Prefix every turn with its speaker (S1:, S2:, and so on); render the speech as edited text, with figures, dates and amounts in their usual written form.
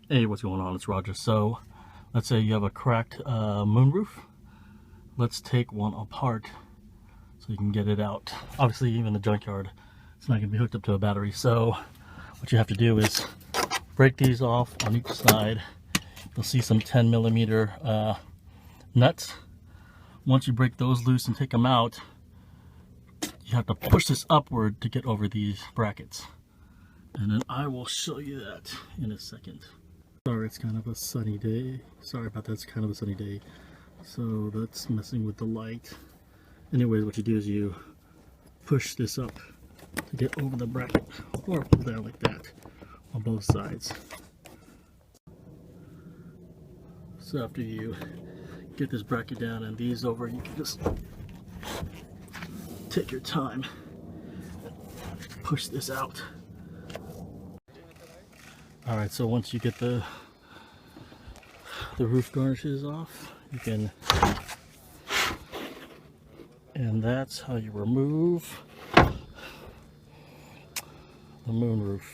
S1: Hey, what's going on? It's Roger. So, let's say you have a cracked moonroof. Let's take one apart so you can get it out. Obviously, even the junkyard, it's not going to be hooked up to a battery. So, what you have to do is break these off on each side. You'll see some 10mm nuts. Once you break those loose and take them out, you have to push this upward to get over these brackets. And then I will show you that in a second. Sorry, it's kind of a sunny day. Sorry about that, it's kind of a sunny day. So that's messing with the light. Anyways, what you do is you push this up to get over the bracket, or pull down like that on both sides. So after you get this bracket down and these over, you can just take your time, push this out. Alright, so once you get the roof garnishes off, you can, and that's how you remove the moonroof.